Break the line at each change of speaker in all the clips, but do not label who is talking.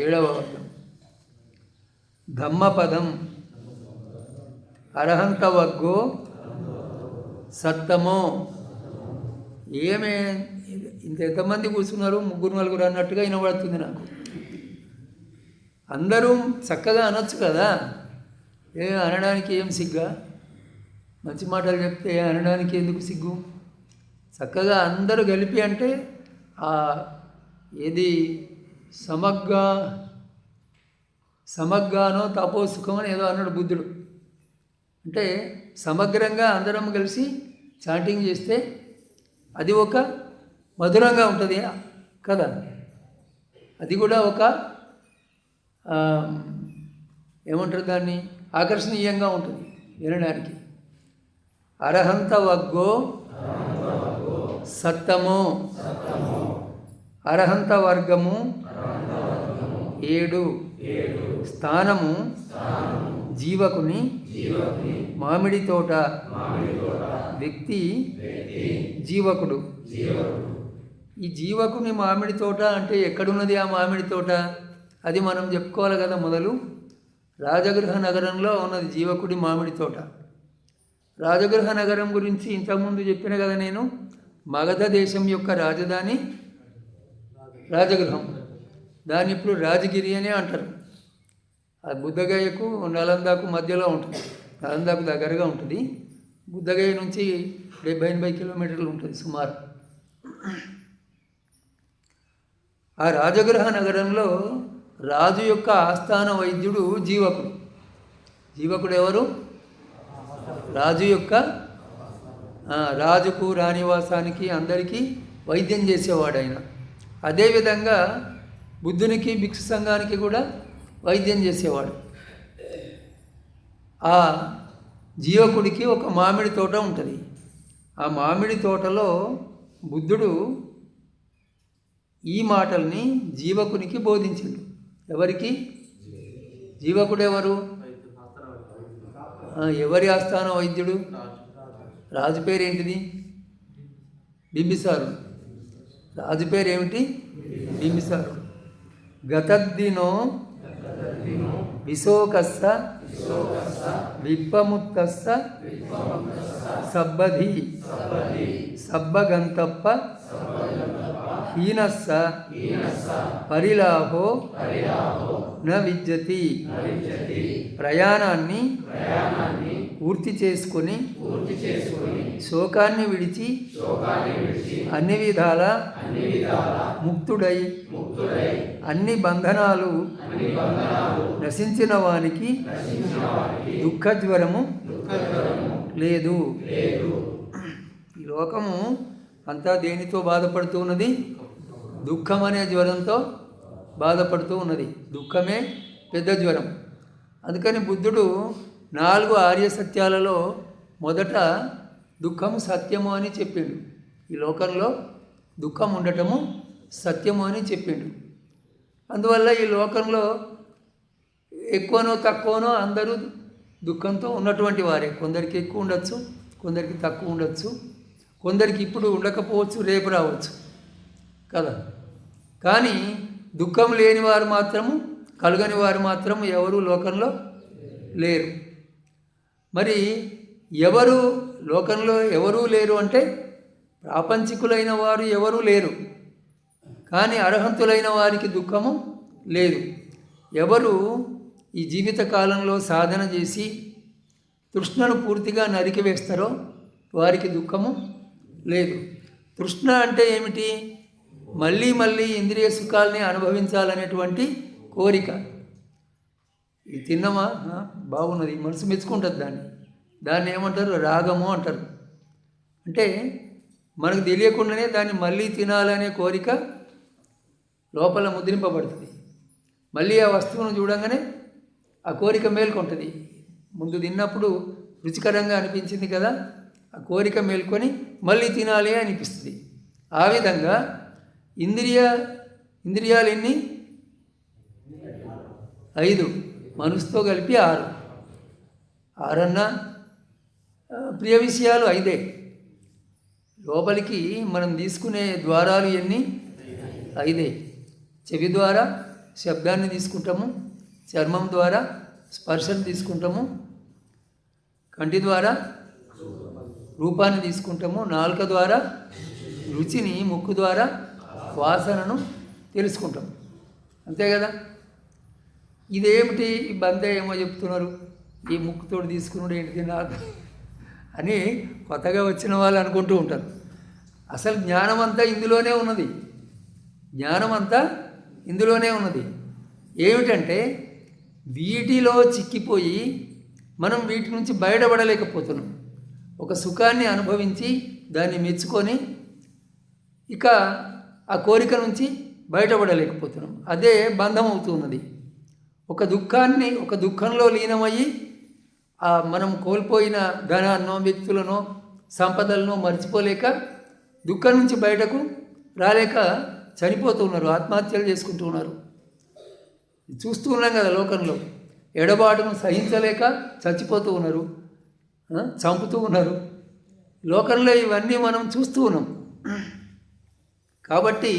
ఏడవ వర్గం. ధమ్మపదం అర్హంత వర్గో సత్తమో. ఏమే ఎంతమంది కూర్చున్నారు, 3-4 అన్నట్టుగా వినబడుతుంది నాకు. అందరూ చక్కగా అనొచ్చు కదా, అనడానికి ఏం సిగ్గా? మంచి మాటలు చెప్తే అనడానికి ఎందుకు సిగ్గు? చక్కగా అందరూ కలిపి అంటే ఏది సమగ్గానో తపోసుఖం అని ఏదో అన్నాడు బుద్ధుడు. అంటే సమగ్రంగా అందరం కలిసి చాటింగ్ చేస్తే అది ఒక మధురంగా ఉంటుంది కదా, అది కూడా ఒక ఏమంటారు దాన్ని, ఆకర్షణీయంగా ఉంటుంది వినడానికి. అర్హంత వర్గో సత్తమో. అర్హంత వర్గము 7. స్థానము జీవకుని మామిడి తోట. వ్యక్తి జీవకుడు. ఈ జీవకుని మామిడి తోట అంటే ఎక్కడున్నది ఆ మామిడి తోట? అది మనం చెప్పుకోవాలి కదా. మొదలు రాజగృహ నగరంలో ఉన్నది జీవకుడి మామిడి తోట. రాజగృహ నగరం గురించి ఇంతకుముందు చెప్పిన కదా నేను. మగధ దేశం యొక్క రాజధాని రాజగృహం. దాన్ని ఇప్పుడు రాజగిరి అనే అంటారు. అది బుద్ధగయకు నలందాకు మధ్యలో ఉంటుంది, నలందాకు దగ్గరగా ఉంటుంది. బుద్ధగయ నుంచి 70-80 కిలోమీటర్లు ఉంటుంది సుమారు. ఆ రాజగృహ నగరంలో రాజు యొక్క ఆస్థాన వైద్యుడు జీవకుడు. జీవకుడు ఎవరు? రాజు యొక్క రాజుకు, రాణివాసానికి, అందరికీ వైద్యం చేసేవాడు ఆయన. అదేవిధంగా బుద్ధునికి, భిక్షు సంఘానికి కూడా వైద్యం చేసేవాడు. ఆ జీవకుడికి ఒక మామిడి తోట ఉంటుంది. ఆ మామిడి తోటలో బుద్ధుడు ఈ మాటల్ని జీవకునికి బోధించాడు. ఎవరికి? జీవకుడు ఎవరు? ఎవరి ఆస్థాన వైద్యుడు? రాజు పేరు ఏంటిది? బింబిసారుడు. రాజు పేరు ఏమిటి? బింబిసారుడు. గతద్దినో విశోకస్స విప్పముత్తస్స సబ్బధి సబ్బగంతప్ప హీనస్స పరిలాహో న విద్యతి. ప్రయాణాన్ని పూర్తి చేసుకుని శోకాన్ని విడిచి అన్ని విధాల ముక్తుడై అన్ని బంధనాలు నశించిన వానికి దుఃఖజ్వరము లేదు. ఈ లోకము అంతా దేనితో బాధపడుతూ ఉన్నది? దుఃఖం అనే జ్వరంతో బాధపడుతూ ఉన్నది. దుఃఖమే పెద్ద జ్వరం. అందుకని బుద్ధుడు 4 ఆర్య సత్యాలలో మొదట దుఃఖము సత్యము అని చెప్పిండు. ఈ లోకంలో దుఃఖం ఉండటము సత్యము అని చెప్పిండు. అందువల్ల ఈ లోకంలో ఎక్కువనో తక్కువనో అందరూ దుఃఖంతో ఉన్నటువంటి వారే. కొందరికి ఎక్కువ ఉండొచ్చు, కొందరికి తక్కువ ఉండొచ్చు, కొందరికి ఇప్పుడు ఉండకపోవచ్చు, రేపు రావచ్చు కదా. కానీ దుఃఖం లేని వారు మాత్రము, కలగని వారు మాత్రము ఎవరు లోకంలో లేరు. మరి ఎవరు లోకంలో ఎవరూ లేరు అంటే ప్రాపంచికులైన వారు ఎవరూ లేరు. కానీ అర్హంతులైన వారికి దుఃఖము లేదు. ఎవరు ఈ జీవిత కాలంలో సాధన చేసి తృష్ణను పూర్తిగా నరికివేస్తారో వారికి దుఃఖము లేదు. తృష్ణ అంటే ఏమిటి? మళ్ళీ మళ్ళీ ఇంద్రియ సుఖాలని అనుభవించాలనేటువంటి కోరిక. ఇది తిన్నమా బాగున్నది, మనసు మెచ్చుకుంటుంది దాన్ని ఏమంటారు? రాగము అంటారు. అంటే మనకు తెలియకుండానే దాన్ని మళ్ళీ తినాలనే కోరిక లోపల ముద్రింపబడుతుంది. మళ్ళీ ఆ వస్తువును చూడంగానే ఆ కోరిక మేల్కొంటుంది. ముందు తిన్నప్పుడు రుచికరంగా అనిపించింది కదా, ఆ కోరిక మేల్కొని మళ్ళీ తినాలి అనిపిస్తుంది. ఆ విధంగా ఇంద్రియాలు ఎన్ని? 5, మనసుతో కలిపి 6. 6 అన్నా ప్రియ విషయాలు 5. లోపలికి మనం తీసుకునే ద్వారాలు ఎన్ని? 5. చెవి ద్వారా శబ్దాన్ని తీసుకుంటాము, చర్మం ద్వారా స్పర్శను తీసుకుంటాము, కంటి ద్వారా రూపాన్ని తీసుకుంటాము, నాలుక ద్వారా రుచిని, ముక్కు ద్వారా వాసనను తెలుసుకుంటాం. అంతే కదా. ఇదేమిటి ఈ బందే ఏమో చెప్తున్నారు, ఈ ముక్కుతోడు తీసుకున్నాడు ఏంటిది నాకు అని కొత్తగా వచ్చిన వాళ్ళు అనుకుంటూ ఉంటారు. అసలు జ్ఞానం అంతా ఇందులోనే ఉన్నది. జ్ఞానం అంతా ఇందులోనే ఉన్నది. ఏమిటంటే వీటిలో చిక్కిపోయి మనం వీటి నుంచి బయటపడలేకపోతున్నాం. ఒక సుఖాన్ని అనుభవించి దాన్ని మెచ్చుకొని ఇక ఆ కోరిక నుంచి బయటపడలేకపోతున్నాం. అదే బంధం అవుతున్నది. ఒక దుఃఖంలో లీనమయ్యి మనం కోల్పోయిన ధనాన్నో, వ్యక్తులనో, సంపదలను మర్చిపోలేక దుఃఖం నుంచి బయటకు రాలేక చనిపోతూ ఉన్నారు, ఆత్మహత్యలు చేసుకుంటూ ఉన్నారు. చూస్తూ ఉన్నాం కదా లోకంలో. ఎడబాటును సహించలేక చచ్చిపోతూ ఉన్నారు, చంపుతూ ఉన్నారు. లోకంలో ఇవన్నీ మనం చూస్తూ ఉన్నాం. కాబట్టి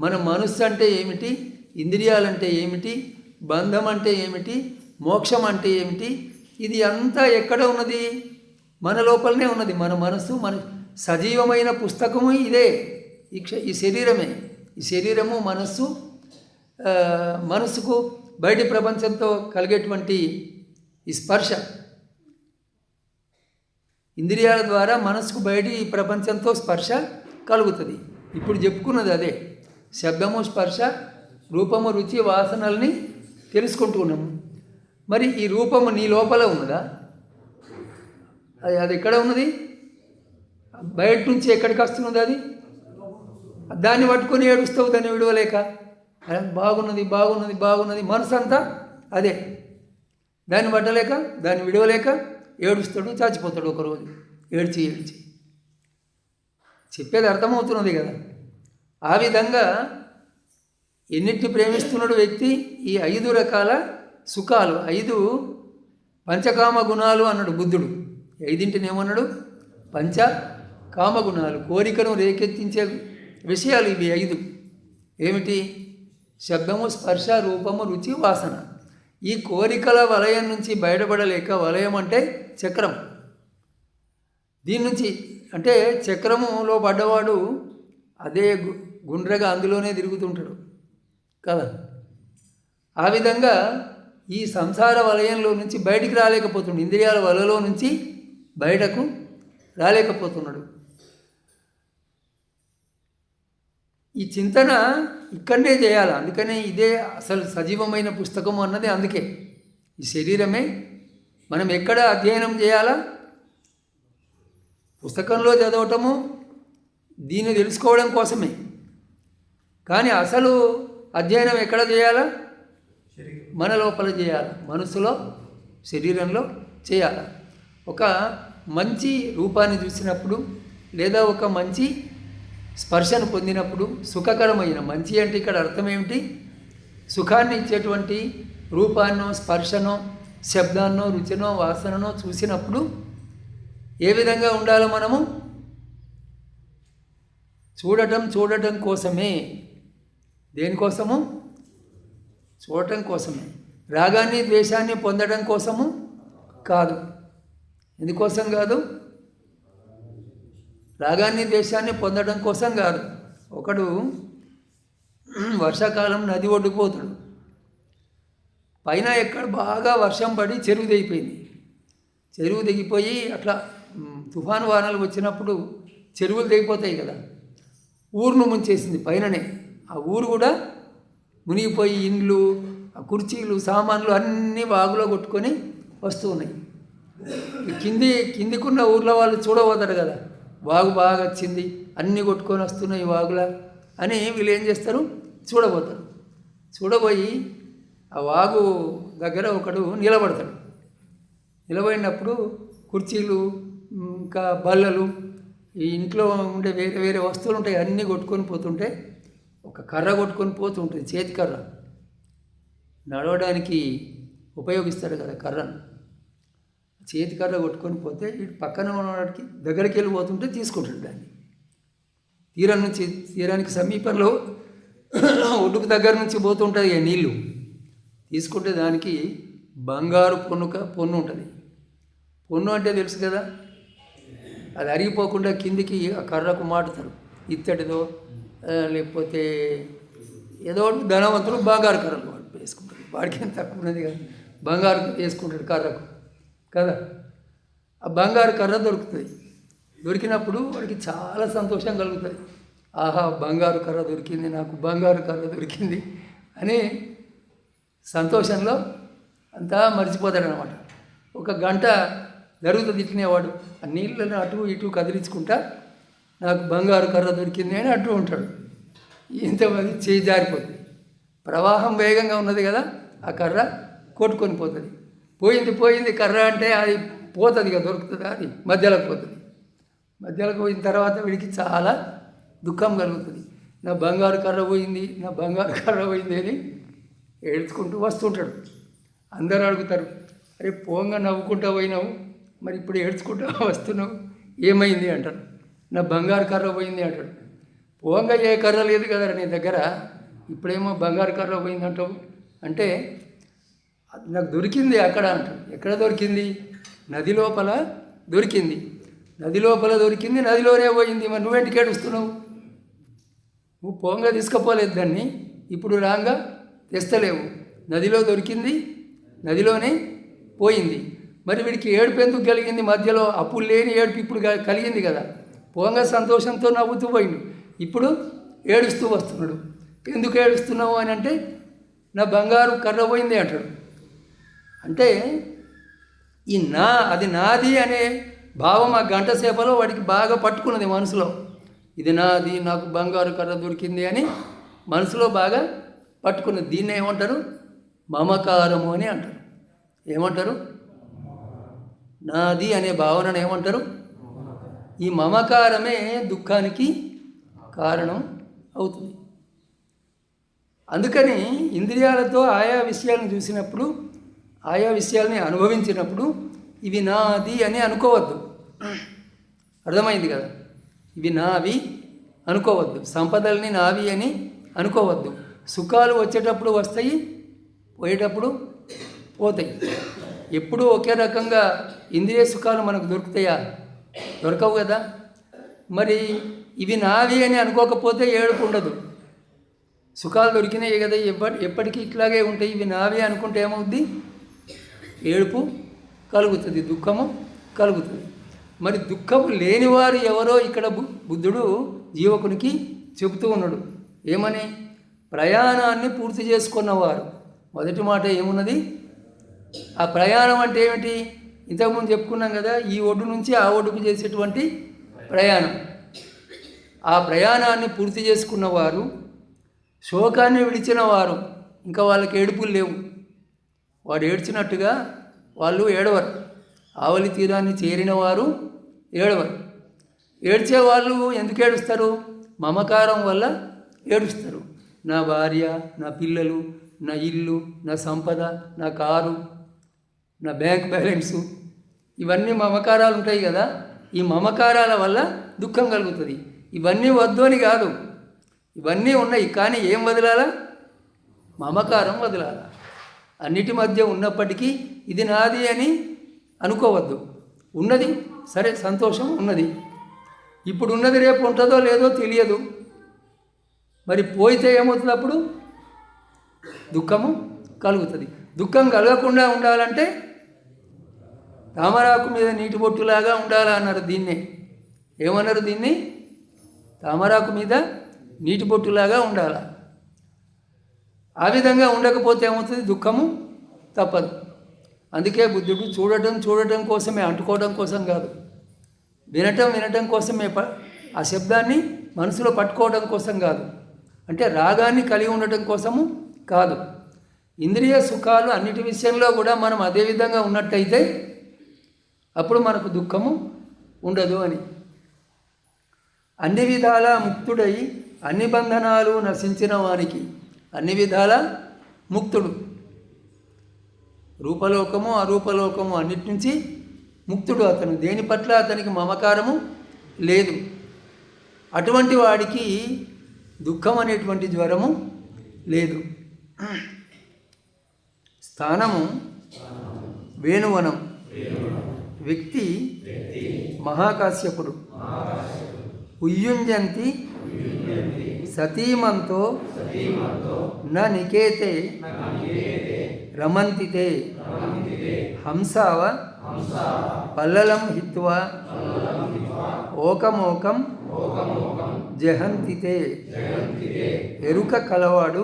మన మనస్సు అంటే ఏమిటి, ఇంద్రియాలంటే ఏమిటి, బంధం అంటే ఏమిటి, మోక్షం అంటే ఏమిటి, ఇది అంతా ఎక్కడ ఉన్నది? మన లోపలనే ఉన్నది. మన మనస్సు, మన సజీవమైన పుస్తకము ఇదే, ఈ శరీరమే. ఈ శరీరము, మనస్సుకు బయటి ప్రపంచంతో కలిగేటువంటి ఈ స్పర్శ, ఇంద్రియాల ద్వారా మనస్సుకు బయటి ప్రపంచంతో స్పర్శ కలుగుతుంది. ఇప్పుడు చెప్పుకున్నది అదే. శబ్దము, స్పర్శ, రూపము, రుచి, వాసనల్ని తెలుసుకుంటున్నాము. మరి ఈ రూపము నీ లోపల ఉన్నదా? అది ఎక్కడ ఉన్నది? బయట నుంచి ఎక్కడికి వస్తున్నది? అది దాన్ని పట్టుకొని ఏడుస్తావు, దాన్ని విడవలేక. బాగున్నది బాగున్నది బాగున్నది, మనసు అంతా అదే. దాన్ని పట్టలేక, దాన్ని విడవలేక ఏడుస్తాడు, చచ్చిపోతాడు ఒకరోజు ఏడ్చి ఏడ్చి. చెప్పేది అర్థమవుతున్నది కదా. ఆ విధంగా ఎన్నిటిని ప్రేమిస్తున్నాడు వ్యక్తి? ఈ 5 రకాల సుఖాలు, 5 పంచకామ గుణాలు అన్నాడు బుద్ధుడు. 5ంటిని ఏమన్నాడు? పంచకామ గుణాలు, కోరికను రేకెత్తించే విషయాలు ఇవి 5. ఏమిటి? శబ్దము, స్పర్శ, రూపము, రుచి, వాసన. ఈ కోరికల వలయం నుంచి బయటపడలేక, వలయం అంటే చక్రం, దీని నుంచి అంటే చక్రములో పడ్డవాడు అదే గుండ్రగా అందులోనే తిరుగుతుంటాడు కదా. ఆ విధంగా ఈ సంసార వలయంలో నుంచి బయటికి రాలేకపోతున్నాడు, ఇంద్రియాల వలలో నుంచి బయటకు రాలేకపోతున్నాడు. ఈ చింతన ఇక్కడనే చేయాలి. అందుకనే ఇదే అసలు సజీవమైన పుస్తకము అన్నది. అందుకే ఈ శరీరమే మనం ఎక్కడ అధ్యయనం చేయాలా? పుస్తకంలో చదవటము, దీన్ని తెలుసుకోవడం కోసమే. కానీ అసలు అధ్యయనం ఎక్కడ చేయాలా? మన లోపల చేయాలి, మనసులో, శరీరంలో చేయాలి. ఒక మంచి రూపాన్ని చూసినప్పుడు, లేదా ఒక మంచి స్పర్శను పొందినప్పుడు, సుఖకరమైన, మంచి అంటే ఇక్కడ అర్థం ఏమిటి? సుఖాన్ని ఇచ్చేటువంటి రూపాన్నో, స్పర్శనో, శబ్దాన్నో, రుచినో, వాసననో చూసినప్పుడు ఏ విధంగా ఉండాలో మనము? చూడటం కోసమే. దేనికోసము? చూడటం కోసమే. రాగాన్ని, ద్వేషాన్ని పొందడం కోసము కాదు. ఎందుకోసం కాదు? రాగాన్ని, ద్వేషాన్ని పొందడం కోసం కాదు. ఒకడు వర్షాకాలం నది ఒడ్డుకుపోతాడు. పైన ఎక్కడ బాగా వర్షం పడి చెరువు తెగిపోయింది. చెరువు తెగిపోయి అట్లా తుఫాను వానలు వచ్చినప్పుడు చెరువులు తెగిపోతాయి కదా. ఊరును ముంచేసింది పైననే. ఆ ఊరు కూడా మునిగిపోయి ఇండ్లు, ఆ కుర్చీలు, సామాన్లు అన్నీ వాగులో కొట్టుకొని వస్తూ ఉన్నాయి. కిందికున్న ఊర్లో వాళ్ళు చూడబోతారు కదా, వాగు బాగా వచ్చింది, అన్నీ కొట్టుకొని వస్తున్నాయి వాగులా అని వీళ్ళు ఏం చేస్తారు? చూడబోతారు. చూడబోయి ఆ వాగు దగ్గర ఒకడు నిలబడతాడు. నిలబడినప్పుడు కుర్చీలు, ఇంకా బల్లలు, ఈ ఇంట్లో ఉండే వేరే వేరే వస్తువులు ఉంటాయి, అన్నీ కొట్టుకొని పోతుంటే ఒక కర్ర కొట్టుకొని పోతుంటుంది, చేతి కర్ర. నడవడానికి ఉపయోగిస్తాడు కదా కర్రను. చేతి కర్ర కొట్టుకొని పోతే ఇటు పక్కన ఉన్నవాడికి దగ్గరికి వెళ్ళిపోతుంటే తీసుకుంటాడు దాన్ని. తీరానికి సమీపంలో ఒడ్డుకు దగ్గర నుంచి పోతుంటుంది నీళ్ళు తీసుకుంటే దానికి బంగారు పొన్ను ఉంటుంది. పొన్ను అంటే తెలుసు కదా, అది అరిగిపోకుండా కిందికి ఆ కర్రకు మాటుతారు. ఇత్తడిదో లేకపోతే ఏదో ధనవంతులు బంగారు కర్రలు వాడు వేసుకుంటారు. వాడికి ఏం తక్కువ ఉన్నది కదా, బంగారు వేసుకుంటాడు కర్రకు కదా. ఆ బంగారు కర్ర దొరుకుతుంది. దొరికినప్పుడు వాడికి చాలా సంతోషం కలుగుతుంది. ఆహా, బంగారు కర్ర దొరికింది, నాకు బంగారు కర్ర దొరికింది అని సంతోషంలో అంతా మర్చిపోతాడనమాట. ఒక గంట జరుగుతుంది తినేవాడు. ఆ నీళ్ళని అటు ఇటు కదిలించుకుంటా నాకు బంగారు కర్ర దొరికింది అని అంటూ ఉంటాడు. ఇంతమంది చేయి జారిపోతుంది. ప్రవాహం వేగంగా ఉన్నది కదా, ఆ కర్ర కొట్టుకొని పోతుంది. పోయింది కర్ర అంటే అది పోతుంది కదా, దొరుకుతుంది, అది మధ్యలోకి పోతుంది. మధ్యలోకి పోయిన తర్వాత వీడికి చాలా దుఃఖం కలుగుతుంది. నా బంగారు కర్ర పోయింది, నా బంగారు కర్ర పోయింది అని ఏడ్చుకుంటూ వస్తుంటాడు. అందరూ అడుగుతారు, అరే పోంగా నవ్వుకుంటూ పోయినావు, మరి ఇప్పుడు ఏడ్చుకుంటూ వస్తున్నావు, ఏమైంది అంటాడు. నా బంగారు కర్ర పోయింది అంటాడు. పోంగా ఏ కర్ర లేదు కదా నీ దగ్గర, ఇప్పుడేమో బంగారు కర్ర పోయింది అంటావు అంటే నాకు దొరికింది అక్కడ అంటాడు. ఎక్కడ దొరికింది? నది లోపల దొరికింది. నది లోపల దొరికింది, నదిలోనే పోయింది. మరి నువ్వేంటికి ఏడుస్తున్నావు? నువ్వు పోంగా తీసుకుపోలేదు దాన్ని, ఇప్పుడు రాంగా తెస్తలేవు. నదిలో దొరికింది, నదిలోనే పోయింది. మరి వీడికి ఏడుపు ఎందుకు కలిగింది? మధ్యలో అప్పులు లేని ఏడుపు ఇప్పుడు కలిగింది కదా. పోంగా సంతోషంతో నవ్వుతూ పోయిండు, ఇప్పుడు ఏడుస్తూ వస్తున్నాడు. ఎందుకు ఏడుస్తున్నావు అని అంటే నా బంగారు కర్ర పోయింది అంటాడు. అంటే ఈ అది నాది అనే భావం ఆ గంట సేపలో వాడికి బాగా పట్టుకున్నది మనసులో. ఇది నాది, నాకు బంగారు కర్ర దొరికింది అని మనసులో బాగా పట్టుకున్నది. దీన్ని ఏమంటారు? మమకారము అని అంటారు. ఏమంటారు? నాది అనే భావనను ఏమంటారు? ఈ మమకారమే దుఃఖానికి కారణం అవుతుంది. అందుకని ఇంద్రియాలతో ఆయా విషయాలను చూసినప్పుడు, ఆయా విషయాల్ని అనుభవించినప్పుడు ఇవి నాది అని అనుకోవద్దు. అర్థమైంది కదా? ఇవి నావి అనుకోవద్దు. సంపదల్ని నావి అని అనుకోవద్దు. సుఖాలు వచ్చేటప్పుడు వస్తాయి, పోయేటప్పుడు పోతాయి. ఎప్పుడూ ఒకే రకంగా ఇంద్రియ సుఖాలు మనకు దొరుకుతాయా? దొరకవు కదా. మరి ఇవి నావి అని అనుకోకపోతే ఏడుపు ఉండదు. సుఖాలు దొరికినాయి కదా, ఎప్పటికీ ఇట్లాగే ఉంటాయి. ఇవి నావి అనుకుంటే ఏమవుద్ది? ఏడుపు కలుగుతుంది, దుఃఖము కలుగుతుంది. మరి దుఃఖము లేనివారు ఎవరో ఇక్కడ బుద్ధుడు జీవకునికి చెబుతూ ఉన్నాడు. ఏమని? ప్రయాణాన్ని పూర్తి చేసుకున్నవారు. మొదటి మాట ఏమున్నది? ఆ ప్రయాణం అంటే ఏమిటి? ఇంతకుముందు చెప్పుకున్నాం కదా, ఈ ఒడ్డు నుంచి ఆ ఒడ్డుకు చేసేటువంటి ప్రయాణం. ఆ ప్రయాణాన్ని పూర్తి చేసుకున్నవారు, శోకాన్ని విడిచిన వారు, ఇంకా వాళ్ళకి ఏడుపులు లేవు. వాడు ఏడ్చినట్టుగా వాళ్ళు ఏడవరు. ఆవలి తీరాన్ని చేరిన వారు ఏడవరు. ఏడ్చేవాళ్ళు ఎందుకు ఏడుస్తారు? మమకారం వల్ల ఏడుస్తారు. నా భార్య, నా పిల్లలు, నా ఇల్లు, నా సంపద, నా కారు, నా బ్యాంక్ బ్యాలెన్సు, ఇవన్నీ మమకారాలు ఉంటాయి కదా. ఈ మమకారాల వల్ల దుఃఖం కలుగుతుంది. ఇవన్నీ వద్దు అని కాదు, ఇవన్నీ ఉన్నాయి. కానీ ఏం వదలాలా? మమకారం వదలాలా. అన్నిటి మధ్య ఉన్నప్పటికీ ఇది నాది అని అనుకోవద్దు. ఉన్నది సరే, సంతోషం ఉన్నది, ఇప్పుడు ఉన్నది రేపు ఉంటుందో లేదో తెలియదు. మరి పోయితే ఏమవుతుంది? అప్పుడు దుఃఖము కలుగుతుంది. దుఃఖం కలగకుండా ఉండాలంటే తామరాకు మీద నీటి బొట్టులాగా ఉండాలా అన్నారు. దీన్నే ఏమన్నారు? దీన్ని తామరాకు మీద నీటి బొట్టులాగా ఉండాలా. ఆ విధంగా ఉండకపోతే ఏమవుతుంది? దుఃఖము తప్పదు. అందుకే బుద్ధుడు చూడటం కోసమే, అంటుకోవడం కోసం కాదు, వినటం కోసమే, ఆ శబ్దాన్ని మనసులో పట్టుకోవడం కోసం కాదు, అంటే రాగాన్ని కలిగి ఉండటం కోసము కాదు. ఇంద్రియ సుఖాలు అన్నిటి విషయంలో కూడా మనం అదే విధంగా ఉన్నట్టయితే అప్పుడు మనకు దుఃఖము ఉండదు అని. అన్ని విధాల ముక్తుడై అన్ని బంధనాలు నశించిన వానికి, అన్ని విధాల ముక్తుడు, రూపలోకము అరూపలోకము అన్నిటి నుంచి ముక్తుడు అతను. దేని పట్ల అతనికి మమకారము లేదు. అటువంటి వాడికి దుఃఖం అనేటువంటి జ్వరము లేదు. స్థానము వేణువనం. వ్యక్తి మహాకాశ్యపుడు. ఉయ్యుంజంతి సతీమంతో న నికేతే రమంతితే హంసావ పల్లలం హిత్వా ఓకమోకం జహంతితే. ఎరుక కలవాడు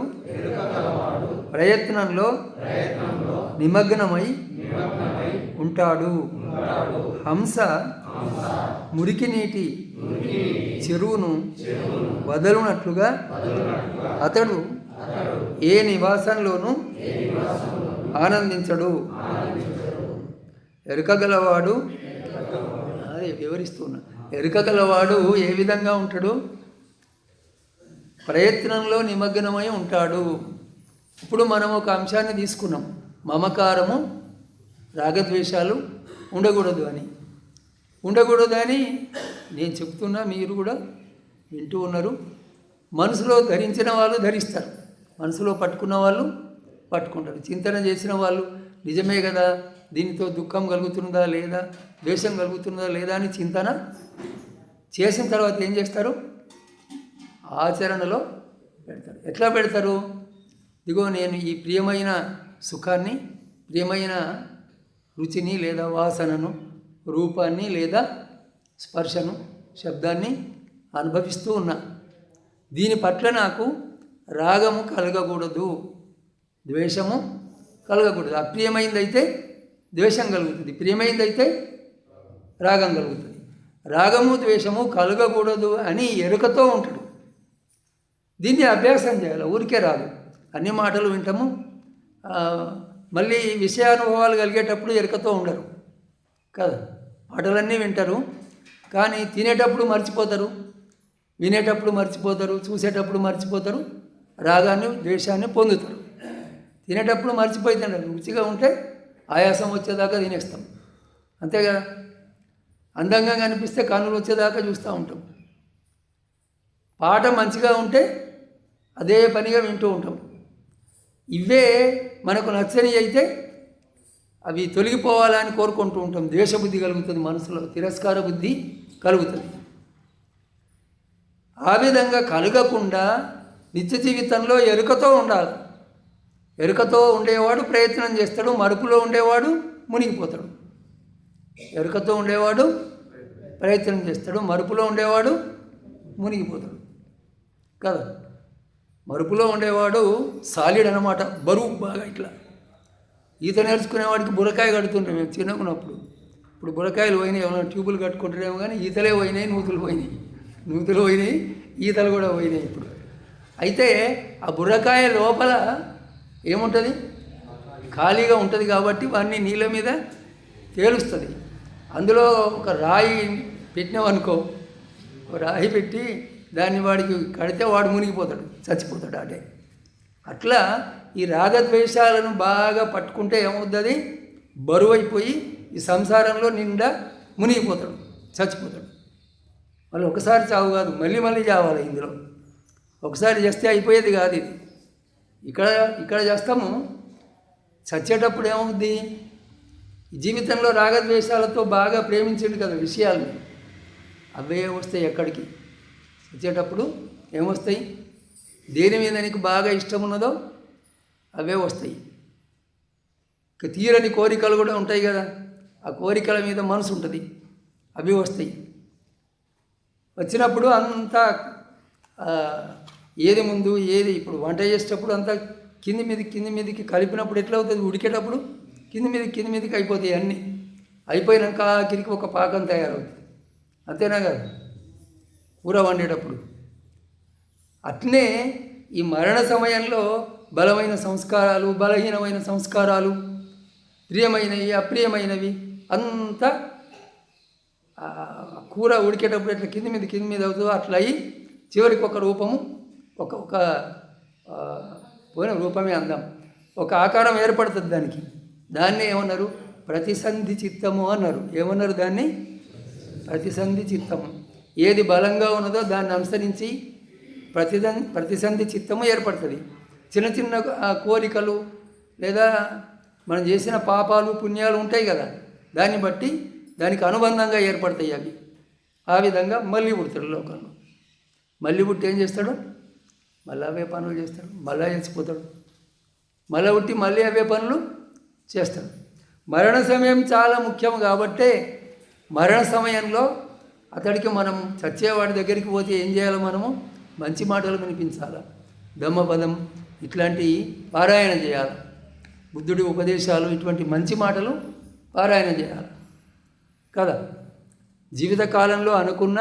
ప్రయత్నంలో నిమగ్నమై ఉంటాడు. హంస మురికి నీటి చెరువును వదలునట్లుగా అతడు ఏ నివాసంలోనూ ఆనందించడు. ఎరుకగలవాడు, అదే వివరిస్తున్నా, ఎరుకగలవాడు ఏ విధంగా ఉంటాడు? ప్రయత్నంలో నిమగ్నమై ఉంటాడు. ఇప్పుడు మనం ఒక అంశాన్ని తీసుకున్నాం, మమకారము రాగద్వేషాలు ఉండకూడదు అని. నేను చెప్తున్నా, మీరు కూడా వింటూ ఉన్నారు. మనసులో ధరించిన వాళ్ళు ధరిస్తారు, మనసులో పట్టుకున్న వాళ్ళు పట్టుకుంటారు. చింతన చేసిన వాళ్ళు నిజమే కదా, దీనితో దుఃఖం కలుగుతుందా లేదా, ద్వేషం కలుగుతుందా లేదా అని చింతన చేసిన తర్వాత ఏం చేస్తారు? ఆచరణలో పెడతారు. ఎట్లా పెడతారు? ఇదిగో నేను ఈ ప్రియమైన సుఖాన్ని, ప్రియమైన రుచిని లేదా వాసనను, రూపాన్ని లేదా స్పర్శను, శబ్దాన్ని అనుభవిస్తూ ఉన్నా. దీని పట్ల నాకు రాగము కలగకూడదు, ద్వేషము కలగకూడదు. అప్రియమైందైతే ద్వేషం కలుగుతుంది, ప్రియమైందైతే రాగం కలుగుతుంది. రాగము ద్వేషము కలగకూడదు అని ఎరుకతో ఉంటాడు. దీన్ని అభ్యాసం చేయాలి, ఊరికే రాదు. అన్ని మాటలు వింటాము, మళ్ళీ విషయానుభవాలు కలిగేటప్పుడు ఎరుకతో ఉండరు కదా. మాటలన్నీ వింటారు కానీ తినేటప్పుడు మర్చిపోతారు, వినేటప్పుడు మర్చిపోతారు, చూసేటప్పుడు మర్చిపోతారు, రాగాన్ని ద్వేషాన్ని పొందుతారు. తినేటప్పుడు మర్చిపోతుంటారు, రుచిగా ఉంటే ఆయాసం వచ్చేదాకా తినేస్తాం, అంతేగా. అందంగా కనిపిస్తే కన్నులు వచ్చేదాకా చూస్తూ ఉంటాం. పాట మంచిగా ఉంటే అదే పనిగా వింటూ ఉంటాం. ఇవే మనకు నచ్చని అయితే అవి తొలగిపోవాలని కోరుకుంటూ ఉంటాం. ద్వేషబుద్ధి కలుగుతుంది, మనసులో తిరస్కార బుద్ధి కలుగుతుంది. ఆ విధంగా కలగకుండా నిత్య జీవితంలో ఎరుకతో ఉండాలి. ఎరుకతో ఉండేవాడు ప్రయత్నం చేస్తాడు, మరుపులో ఉండేవాడు మునిగిపోతాడు. ఎరుకతో ఉండేవాడు ప్రయత్నం చేస్తాడు, మరుపులో ఉండేవాడు మునిగిపోతాడు కదా. మరుపులో ఉండేవాడు సాలిడ్ అన్నమాట, బరువు బాగా. ఇట్లా ఈత నేర్చుకునేవాడికి బుర్రకాయ కడుతుంటాం మేము చిన్నకున్నప్పుడు. ఇప్పుడు బుర్రకాయలు పోయినాయి, ఏమైనా ట్యూబులు కట్టుకుంటారేమో కానీ ఈతలే పోయినాయి, నూతులు పోయినాయి, ఈతలు కూడా పోయినాయి ఇప్పుడు. అయితే ఆ బుర్రకాయ లోపల ఏముంటుంది? ఖాళీగా ఉంటుంది కాబట్టి వాడిని నీళ్ళ మీద తేలుస్తుంది. అందులో ఒక రాయి పెట్టినామనుకో, రాయి పెట్టి దాన్ని వాడికి కడితే వాడు మునిగిపోతాడు, చచ్చిపోతాడు అటే. అట్లా ఈ రాగద్వేషాలను బాగా పట్టుకుంటే ఏమవుతుంది? బరువు అయిపోయి ఈ సంసారంలో నిండా మునిగిపోతాడు, చచ్చిపోతాడు. మళ్ళీ ఒకసారి చావు కాదు, మళ్ళీ చావాలి. ఇందులో ఒకసారి చేస్తే అయిపోయేది కాదు ఇది. ఇక్కడ చేస్తాము, చచ్చేటప్పుడు ఏమవుద్ది? జీవితంలో రాగద్వేషాలతో బాగా ప్రేమించండి కదా విషయాలు, అవే వస్తాయి ఎక్కడికి. చచ్చేటప్పుడు ఏమొస్తాయి? దేని మీద నీకు బాగా ఇష్టం ఉన్నదో అవే వస్తాయి. తీరని కోరికలు కూడా ఉంటాయి కదా, ఆ కోరికల మీద మనసు ఉంటుంది, అవి వస్తాయి. వచ్చినప్పుడు అంతా ఏది ముందు ఏది, ఇప్పుడు వంట చేసేటప్పుడు అంతా కింది మీదకి కలిపినప్పుడు ఎట్లా అవుతుంది? ఉడికేటప్పుడు కింది మీదకి అయిపోతాయి అన్నీ. అయిపోయినాక ఆఖరికి ఒక పాకం తయారవుతుంది, అంతేనా కదా? కూర వండేటప్పుడు అట్లనే ఈ మరణ సమయంలో బలమైన సంస్కారాలు, బలహీనమైన సంస్కారాలు, ప్రియమైనవి, అప్రియమైనవి అంతా కూర ఉడికేటప్పుడు ఎట్లా కింది మీద అవుతుందో అట్లా అయ్యి చివరికి ఒక రూపము, ఒక పోయిన రూపమే అందాం, ఒక ఆకారం ఏర్పడుతుంది దానికి. దాన్ని ఏమన్నారు? ప్రతిసంధి చిత్తము అన్నారు. ఏమన్నారు దాన్ని? ప్రతిసంధి చిత్తము. ఏది బలంగా ఉన్నదో దాన్ని అనుసరించి ప్రతిసంధి చిత్తము ఏర్పడుతుంది. చిన్న చిన్న కోరికలు లేదా మనం చేసిన పాపాలు పుణ్యాలు ఉంటాయి కదా, దాన్ని బట్టి దానికి అనుబంధంగా ఏర్పడతాయి అవి. ఆ విధంగా మళ్ళీ పుడతాడు లోకంలో. మళ్ళీ పుట్టి ఏం చేస్తాడు? మళ్ళీ అవే పనులు చేస్తాడు, మళ్ళీ చచ్చిపోతాడు, మళ్ళీ పుట్టి మళ్ళీ అవే పనులు చేస్తాడు. మరణ సమయం చాలా ముఖ్యం కాబట్టే మరణ సమయంలో అతడికి మనం చచ్చేవాడి దగ్గరికి పోతే ఏం చేయాలి? మనము మంచి మాటలు వినిపించాలి, ధమ్మపదం ఇట్లాంటి పారాయణ చేయాలి, బుద్ధుడి ఉపదేశాలు ఇటువంటి మంచి మాటలు పారాయణ చేయాలి కదా. జీవితకాలంలో అనుకున్న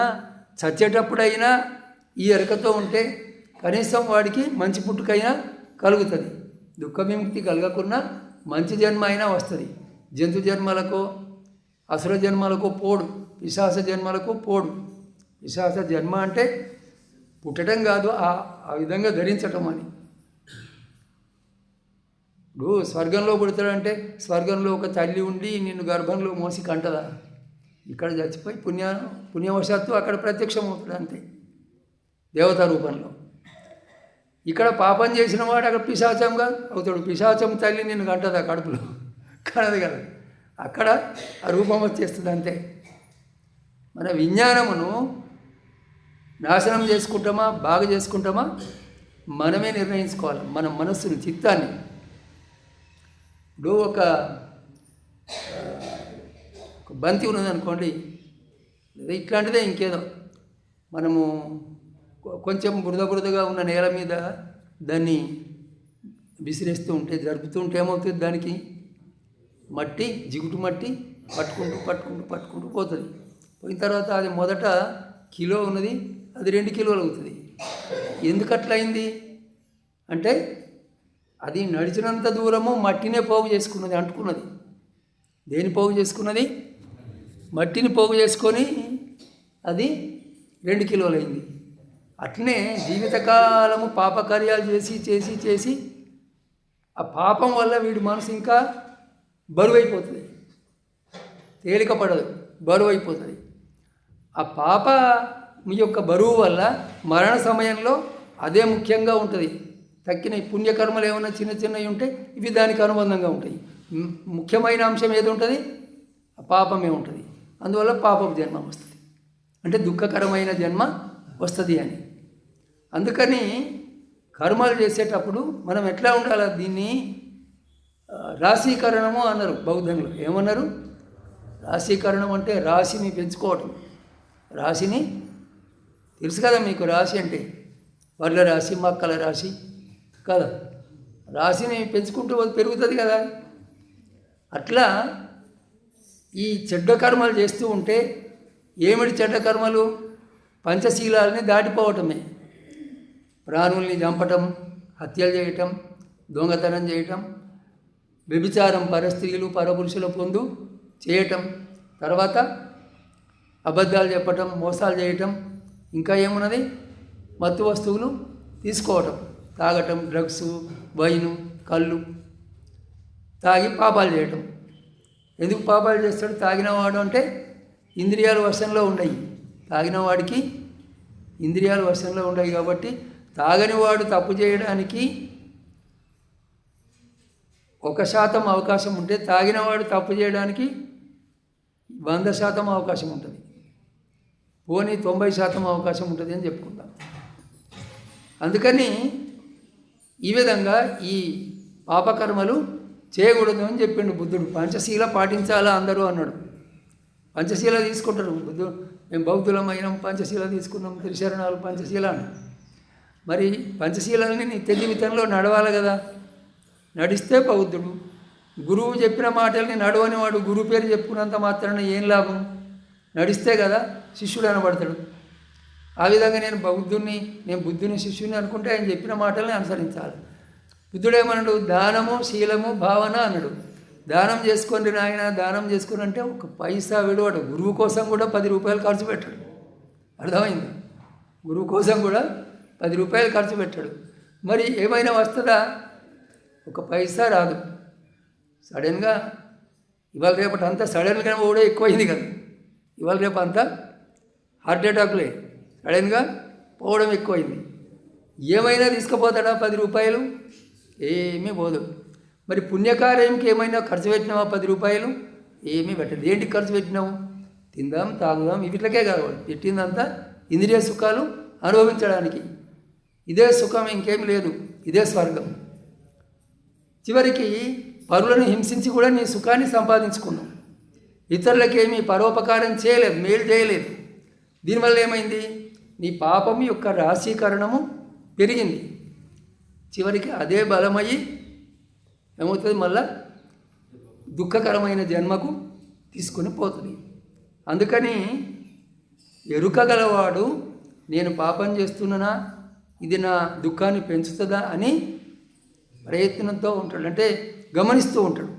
చచ్చేటప్పుడైనా ఈ ఎరకతో ఉంటే కనీసం వాడికి మంచి పుట్టుకైనా కలుగుతుంది. దుఃఖ విముక్తి కలగకున్నా మంచి జన్మ అయినా వస్తుంది. జంతు జన్మలకో అసుర జన్మలకు పోడు, పిశాచ జన్మలకు పోడు. పిశాచ జన్మ అంటే పుట్టడం కాదు, ఆ విధంగా ధరించటం అని. ఇప్పుడు స్వర్గంలో పుడతాడంటే స్వర్గంలో ఒక తల్లి ఉండి నిన్ను గర్భంలో మోసి కంటదా? ఇక్కడ చచ్చిపోయి పుణ్యవశాత్తు అక్కడ ప్రత్యక్షమవుతాడు అంతే, దేవతా రూపంలో. ఇక్కడ పాపం చేసిన వాడు అక్కడ పిశాచంగా అవుతాడు. పిశాచం తల్లి నిన్ను కంటదా కడుపులో? కనదు కదా, అక్కడ ఆ రూపం వచ్చేస్తుంది అంతే. మన విజ్ఞానమును నాశనం చేసుకుంటామా బాగా చేసుకుంటామా మనమే నిర్ణయించుకోవాలి, మన మనస్సును, చిత్తాన్ని. ఇప్పుడు ఒక బంతి ఉన్నదనుకోండి, లేదా ఇట్లాంటిదే ఇంకేదో, మనము కొంచెం బురదగా ఉన్న నేల మీద దాన్ని విసిరేస్తూ ఉంటే, జరుపుతూ ఉంటే ఏమవుతుంది? దానికి మట్టి, జిగుటు మట్టి పట్టుకుంటూ పోతుంది. పోయిన తర్వాత అది మొదట కిలో ఉన్నది, అది 2 కిలోలు అవుతుంది. ఎందుకు అట్లా అయింది అంటే అది నడిచినంత దూరము మట్టినే పోగు చేసుకున్నది, అంటుకున్నది. దేని పోగు చేసుకున్నది? మట్టిని పోగు చేసుకొని అది 2 కిలోలు అయింది. అట్లనే జీవితకాలము పాపకార్యాలు చేసి ఆ పాపం వల్ల వీడి మనసు ఇంకా బరువైపోతుంది, తేలిక పడదు, బరువు అయిపోతుంది. ఆ పాప మీ యొక్క బరువు వల్ల మరణ సమయంలో అదే ముఖ్యంగా ఉంటుంది. తక్కిన పుణ్యకర్మలు ఏమైనా చిన్నవి ఉంటే ఇవి దానికి అనుబంధంగా ఉంటాయి. ముఖ్యమైన అంశం ఏది ఉంటుంది? పాపమే ఉంటుంది. అందువల్ల పాపపు జన్మ వస్తుంది, అంటే దుఃఖకరమైన జన్మ వస్తుంది అని. అందుకని కర్మలు చేసేటప్పుడు మనం ఎట్లా ఉండాలి? దీన్ని రాశీకరణము అన్నారు బౌద్ధంలో. ఏమన్నారు? రాశీకరణం అంటే రాశిని పెంచుకోవటం. రాశిని తెలుసు కదా మీకు, రాశి అంటే వడ్ల రాశి, మక్కల రాశి కదా. రాశిని పెంచుకుంటూ పెరుగుతుంది కదా. అట్లా ఈ చెడ్డ కర్మలు చేస్తూ ఉంటే ఏమిటి చెడ్డ కర్మలు? పంచశీలాలని దాటిపోవటమే. ప్రాణుల్ని చంపటం, హత్యలు చేయటం, దొంగతనం చేయటం, వ్యభిచారం, పరస్త్రీలు పరపురుషుల పొందు చేయటం, తర్వాత అబద్ధాలు చెప్పటం, మోసాలు చేయటం, ఇంకా ఏమున్నది? మత్తు వస్తువులు తీసుకోవటం, తాగటం, డ్రగ్స్, వైను, కళ్ళు తాగి పాపాలు చేయటం. ఎందుకు పాపాలు చేస్తాడు తాగినవాడు అంటే? ఇంద్రియాలు వశంలో ఉన్నాయి. తాగిన వాడికి ఇంద్రియాలు వశంలో ఉన్నాయి కాబట్టి తాగని వాడు తప్పు చేయడానికి 1% అవకాశం ఉంటే తాగినవాడు తప్పు చేయడానికి 100% అవకాశం ఉంటుంది. పోనీ 90% అవకాశం ఉంటుంది అని చెప్పుకుందాం. అందుకని ఈ విధంగా ఈ పాపకర్మలు చేయకూడదు అని చెప్పిండు బుద్ధుడు. పంచశీల పాటించాలా అందరూ అన్నాడు. పంచశీల తీసుకుంటారు బుద్ధుడు. మేము బౌద్ధులమైనాం, పంచశీల తీసుకున్నాం, త్రిశరణాలు పంచశీల అని. మరి పంచశీలని నిత్య జీవితంలో నడవాలి కదా. నడిస్తే బౌద్ధుడు. గురువు చెప్పిన మాటల్ని నడవని వాడు గురువు పేరు చెప్పుకున్నంత మాత్రాన ఏం లాభం? నడిస్తే కదా శిష్యుడు అనబడతాడు. ఆ విధంగా నేను బుద్ధుని శిష్యుని అనుకుంటే ఆయన చెప్పిన మాటల్ని అనుసరించాలి. బుద్ధుడేమన్నాడు? దానము, శీలము, భావన అన్నాడు. దానం చేసుకోండి నాయన, దానం చేసుకుని అంటే 1 పైసా విడవాడు. గురువు కోసం కూడా 10 రూపాయలు ఖర్చు పెట్టాడు. అర్థమైంది? గురువు కోసం కూడా 10 రూపాయలు ఖర్చు పెట్టాడు. మరి ఏమైనా వస్తుందా? 1 పైసా రాదు. సడన్గా ఇవాళ రేపటి అంతా సడన్గా కూడా ఎక్కువైంది కదా. ఇవాళ రేపు అంతా హార్ట్ అటాక్లే, సడన్గా పోవడం ఎక్కువైంది. ఏమైనా తీసుకుపోతాడా 10 రూపాయలు? ఏమీ పోదు. మరి పుణ్యకార్యంకి ఏమైనా ఖర్చు పెట్టినావా 10 రూపాయలు? ఏమీ పెట్టదు. ఏంటికి ఖర్చు పెట్టినావు? తిందాం, తాగుదాం, వీటికే కావాలి. పెట్టిందంతా ఇంద్రియ సుఖాలు అనుభవించడానికి. ఇదే సుఖం, ఇంకేం లేదు. ఇదే స్వర్గం. చివరికి పరులను హింసించి కూడా నీ సుఖాన్ని సంపాదించుకున్నావు. ఇతరులకేమీ పరోపకారం చేయలేదు, మేలు చేయలేదు. దీనివల్ల ఏమైంది? నీ పాపం యొక్క రాశీకరణము పెరిగింది. చివరికి అదే బలమయ్యి ఏమవుతుంది? మళ్ళా దుఃఖకరమైన జన్మకు తీసుకుని పోతుంది. అందుకని ఎరుక గలవాడు నేను పాపం చేస్తున్నానా, ఇది నా దుఃఖాన్ని పెంచుతుందా అని ప్రయత్నంతో ఉంటాడు, అంటే గమనిస్తూ ఉంటాడు.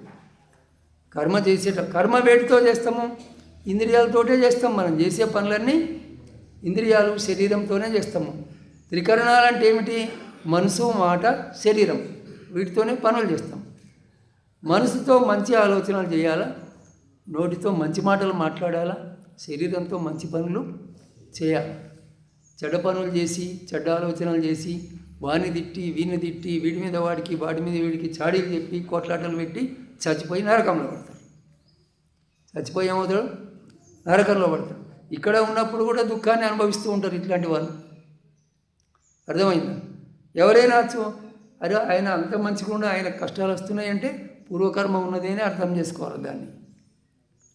కర్మ వేటితో చేస్తాము? ఇంద్రియాలతోటే చేస్తాం. మనం చేసే పనులన్నీ ఇంద్రియాలు, శరీరంతోనే చేస్తాము. త్రికరణాలు అంటే ఏమిటి? మనసు, మాట, శరీరం. వీటితోనే పనులు చేస్తాం. మనసుతో మంచి ఆలోచనలు చేయాలా, నోటితో మంచి మాటలు మాట్లాడాలా, శరీరంతో మంచి పనులు చేయాలి. చెడ్డ పనులు చేసి, చెడ్డ ఆలోచనలు చేసి, వాడిని తిట్టి, వీడిని తిట్టి, వీడి మీద వాడికి, వాడి మీద వీడికి చాడీలు చెప్పి, కోట్లాటలు పెట్టి చచ్చిపోయి నరకంలో పడతాడు. చచ్చిపోయి ఏమవుతాడు? నరకంలో పడతాడు. ఇక్కడ ఉన్నప్పుడు కూడా దుఃఖాన్ని అనుభవిస్తూ ఉంటారు ఇట్లాంటి వాళ్ళు. అర్థమైందా? ఎవరైనా అరే ఆయన అంత మంచిగా ఆయన కష్టాలు వస్తున్నాయంటే పూర్వకర్మ ఉన్నది అని అర్థం చేసుకోవాలి దాన్ని.